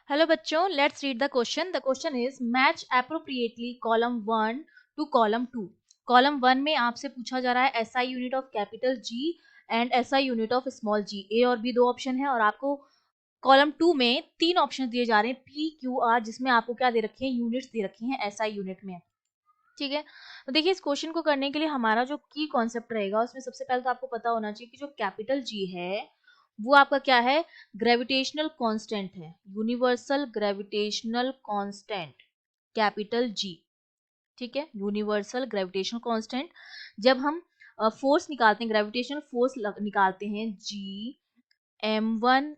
Hello बच्चों, let's read the question. The question is match appropriately column 1 to column 2। Column 1 में आपसे पूछा जा रहा है SI unit of capital G and SI unit of small G. A और B दो ऑप्शन है और आपको कॉलम 2 में तीन ऑप्शन दिए जा रहे हैं पी क्यू आर, जिसमें आपको क्या दे रखे हैं, यूनिट्स दे रखी हैं एसआई यूनिट में। ठीक है, तो देखिए इस क्वेश्चन को करने के लिए हमारा जो की कॉन्सेप्ट रहेगा उसमें सबसे पहले तो आपको पता होना चाहिए कि जो कैपिटल जी है वो आपका क्या है, ग्रेविटेशनल कांस्टेंट है, universal gravitational constant, capital G. ठीक है, यूनिवर्सल ग्रेविटेशनल कांस्टेंट। जब हम फोर्स निकालते हैं, ग्रेविटेशनल फोर्स निकालते हैं, G m1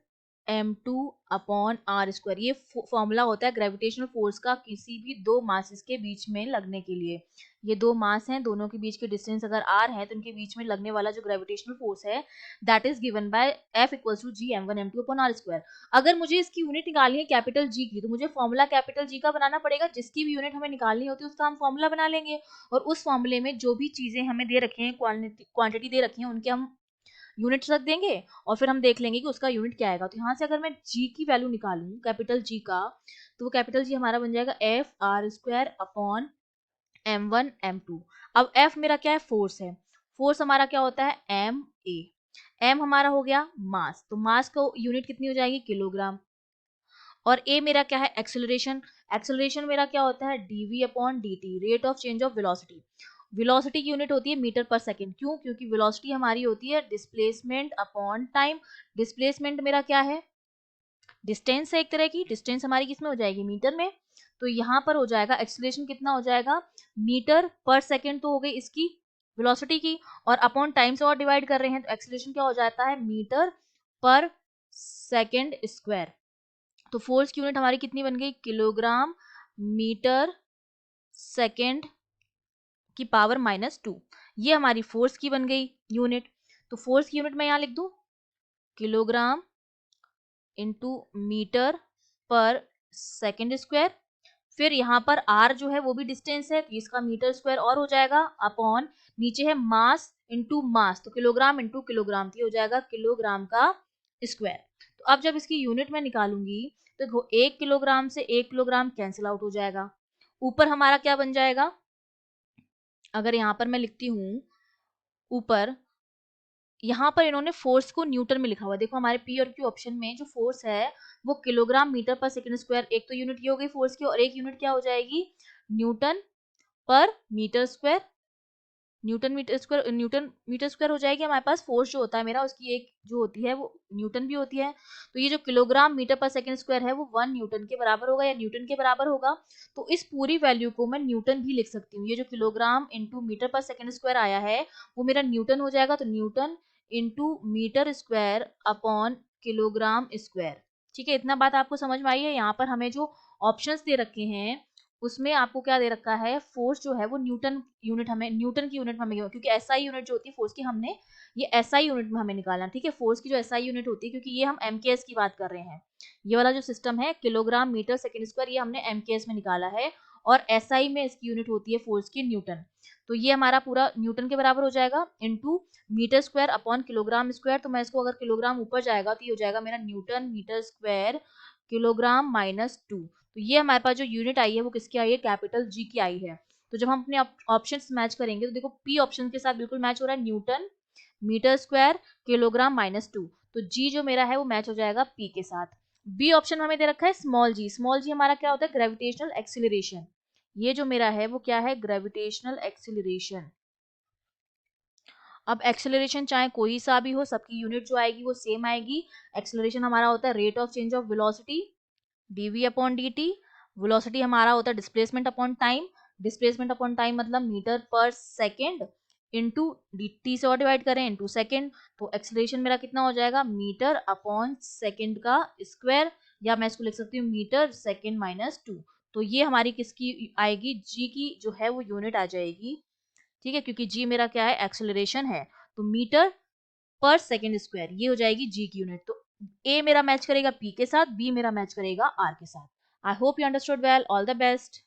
m2 upon R square, ये फॉर्मूला होता है ग्रेविटेशनल फोर्स का किसी भी दो मासेस के बीच में लगने के लिए। ये दो मास हैं, दोनों के बीच के डिस्टेंस अगर r है तो उनके बीच में लगने वाला जो ग्रेविटेशनल फोर्स है that is given by F equals to G m1 m2 upon R square. अगर मुझे इसकी यूनिट निकालनी है कैपिटल जी की, तो मुझे फॉर्मूला कैपिटल जी का बनाना पड़ेगा। जिसकी भी यूनिट हमें निकालनी होती है उसका हम फॉर्मूला बना लेंगे, और उस फॉर्मूले में जो भी चीजें हमें दे रखी हैं, क्वांटिटी दे रखी है, उनके हम यूनिट्स रख देंगे और फिर हम देख लेंगे कि उसका यूनिट क्या आएगा। तो यहाँ से अगर मैं जी की वैल्यू निकालूं कैपिटल जी का, तो वो कैपिटल जी हमारा बन जाएगा F R square upon m1 m2। अब F मेरा क्या है, फोर्स है। फोर्स हमारा क्या होता है, एम ए। एम हमारा हो गया मास, तो मास को यूनिट कितनी हो जाएगी, किलोग्राम। और ए मेरा क्या है, एक्सेलरेशन। एक्सेलरेशन मेरा क्या होता है, D V upon D T, rate of change of velocity. Velocity की यूनिट होती है मीटर पर सेकंड। क्यों? क्योंकि वेलोसिटी हमारी होती है डिस्प्लेसमेंट अपॉन टाइम। डिस्प्लेसमेंट मेरा क्या है, डिस्टेंस है एक तरह की। डिस्टेंस हमारी किस में हो जाएगी, मीटर में। तो यहाँ पर हो जाएगा एक्सेलरेशन कितना हो जाएगा, मीटर पर सेकंड तो हो गई इसकी वेलोसिटी की, और अपॉन टाइम से और डिवाइड कर रहे हैं तो एक्सेलरेशन क्या हो जाता है, मीटर पर सेकंड स्क्वायर। तो फोर्स की यूनिट हमारी कितनी बन गई, किलोग्राम मीटर सेकंड की पावर -2। ये हमारी फोर्स की बन गई यूनिट। तो फोर्स की यूनिट मैं यहां लिख दूं, kilogram into metre per second square. फिर यहाँ पर r जो है वो भी डिस्टेंस है, तो इसका मीटर स्क्वायर और हो जाएगा, अपॉन नीचे है मास इंटू मास, तो किलोग्राम इंटू किलोग्राम, तो हो जाएगा किलोग्राम का स्क्वायर। तो अब जब इसकी यूनिट में निकालूंगी तो देखो 1 किलोग्राम से 1 किलोग्राम कैंसिल आउट हो जाएगा। ऊपर हमारा क्या बन जाएगा, अगर यहाँ पर मैं लिखती हूँ ऊपर, यहाँ पर इन्होंने फोर्स को न्यूटन में लिखा हुआ है। देखो हमारे पी और क्यू ऑप्शन में जो फोर्स है वो kilogram metre per second square, एक तो यूनिट ये हो गई फोर्स की, और एक यूनिट क्या हो जाएगी, newton per metre square. Newton metre square हो जाएगी हमारे पास। फोर्स जो होता है मेरा, उसकी एक जो होती है वो न्यूटन भी होती है। तो ये जो kilogram metre per second square है वो 1 न्यूटन के बराबर होगा या न्यूटन के बराबर होगा। तो इस पूरी वैल्यू को मैं न्यूटन भी लिख सकती हूँ। ये जो kilogram into metre per second square आया है वो मेरा न्यूटन हो जाएगा। तो newton into metre square upon kilogram square. ठीक है, इतना बात आपको समझ में आई है। यहाँ पर हमें जो ऑप्शंस दे रखे हैं उसमें आपको क्या दे रखा है, फोर्स जो है वो न्यूटन यूनिट, हमें न्यूटन की यूनिट में हमें, क्योंकि एसआई यूनिट जो होती है फोर्स की, हमने ये एसआई यूनिट में हमें निकालना। ठीक है, फोर्स की जो एसआई यूनिट होती है, क्योंकि ये हम एमकेएस की बात कर रहे हैं, ये वाला जो सिस्टम है किलोग्राम मीटर सेकंड स्क्वायर, ये हमने एमकेएस में निकाला है, और एसआई में इसकी यूनिट होती है फोर्स की न्यूटन। तो ये हमारा पूरा न्यूटन के बराबर हो जाएगा into metre square upon kilogram square. तो मैं इसको, अगर किलोग्राम ऊपर जाएगा तो ये हो जाएगा मेरा न्यूटन मीटर स्क्वायर किलोग्राम -2। तो ये हमारे पास जो यूनिट आई है वो किसकी आई है, कैपिटल जी की आई है। तो जब हम अपने ऑप्शंस मैच करेंगे तो देखो पी ऑप्शन के साथ बिल्कुल मैच हो रहा है, न्यूटन मीटर स्क्वायर किलोग्राम -2। तो जी जो मेरा है वो मैच हो जाएगा पी के साथ। बी ऑप्शन में हमें दे रखा है स्मॉल जी। स्मॉल जी हमारा क्या होता है, ग्रेविटेशनल एक्सिलरेशन। ये जो मेरा है वो क्या है, ग्रेविटेशनल एक्सिलरेशन। अब एक्सेलरेशन चाहे कोई सा भी हो, सबकी यूनिट जो आएगी वो सेम आएगी। एक्सेलरेशन हमारा होता है rate of change of velocity, dv upon dt। Velocity हमारा होता है displacement upon time. Displacement upon time मतलब मीटर पर सेकेंड इंटू dt से और डिवाइड करें इंटू सेकेंड। तो एक्सेलरेशन मेरा कितना हो जाएगा, मीटर अपॉन सेकेंड का स्क्वायर, या मैं इसको लिख सकती हूँ मीटर सेकेंड -2। तो ये हमारी किसकी आएगी, जी की जो है वो यूनिट आ जाएगी। ठीक है, क्योंकि जी मेरा क्या है, एक्सेलरेशन है, तो मीटर पर सेकेंड स्क्वायर ये हो जाएगी जी की यूनिट। तो ए मेरा मैच करेगा पी के साथ, बी मेरा मैच करेगा आर के साथ। I hope you understood well. All the best.